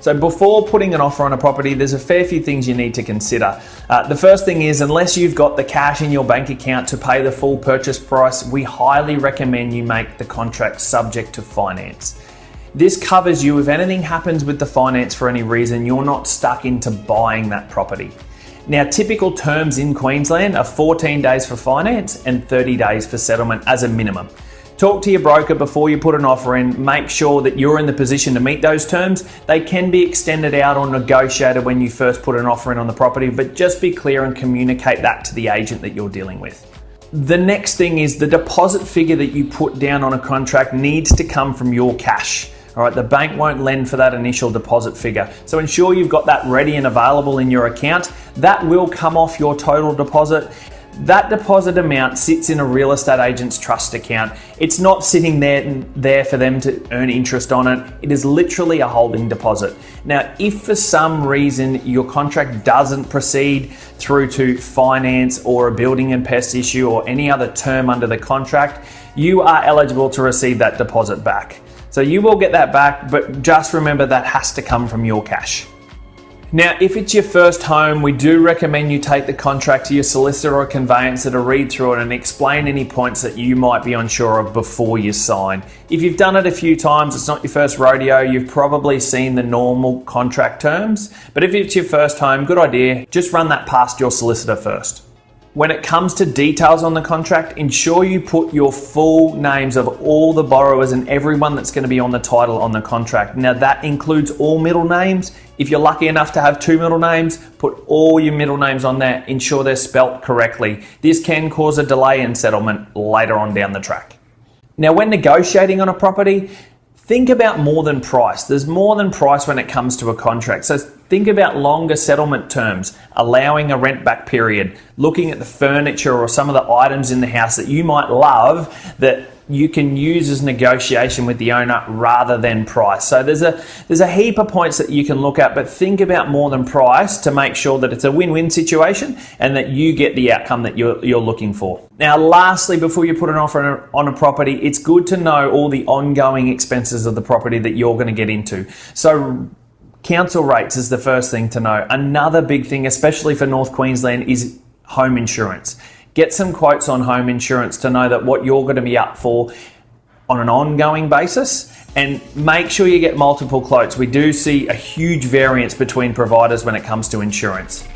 So before putting an offer on a property, there's a fair few things you need to consider. The first thing is, unless you've got the cash in your bank account to pay the full purchase price, we highly recommend you make the contract subject to finance. This covers you if anything happens with the finance for any reason, you're not stuck into buying that property. Now, typical terms in Queensland are 14 days for finance and 30 days for settlement as a minimum. Talk to your broker before you put an offer in. Make sure that you're in the position to meet those terms. They can be extended out or negotiated when you first put an offer in on the property, but just be clear and communicate that to the agent that you're dealing with. The next thing is the deposit figure that you put down on a contract needs to come from your cash. All right, the bank won't lend for that initial deposit figure. So ensure you've got that ready and available in your account. That will come off your total deposit. That deposit amount sits in a real estate agent's trust account. It's not sitting there for them to earn interest on it. It is literally a holding deposit. Now, if for some reason your contract doesn't proceed through to finance or a building and pest issue or any other term under the contract, you are eligible to receive that deposit back. So you will get that back, but just remember that has to come from your cash. Now, if it's your first home, we do recommend you take the contract to your solicitor or conveyancer to read through it and explain any points that you might be unsure of before you sign. If you've done it a few times, it's not your first rodeo, you've probably seen the normal contract terms. But if it's your first home, good idea, just run that past your solicitor first. When it comes to details on the contract, ensure you put your full names of all the borrowers and everyone that's going to be on the title on the contract. Now that includes all middle names. If you're lucky enough to have 2 middle names, put all your middle names on there. Ensure they're spelt correctly. This can cause a delay in settlement later on down the track. Now, when negotiating on a property, think about more than price. There's more than price when it comes to a contract. So think about longer settlement terms, allowing a rent back period, looking at the furniture or some of the items in the house that you might love that you can use as negotiation with the owner rather than price. So there's a heap of points that you can look at, but think about more than price to make sure that it's a win-win situation and that you get the outcome that you're looking for. Now, lastly, before you put an offer on a property, it's good to know all the ongoing expenses of the property that you're going to get into. So council rates is the first thing to know. Another big thing, especially for North Queensland, is home insurance. Get some quotes on home insurance to know that what you're going to be up for on an ongoing basis, and make sure you get multiple quotes. We do see a huge variance between providers when it comes to insurance.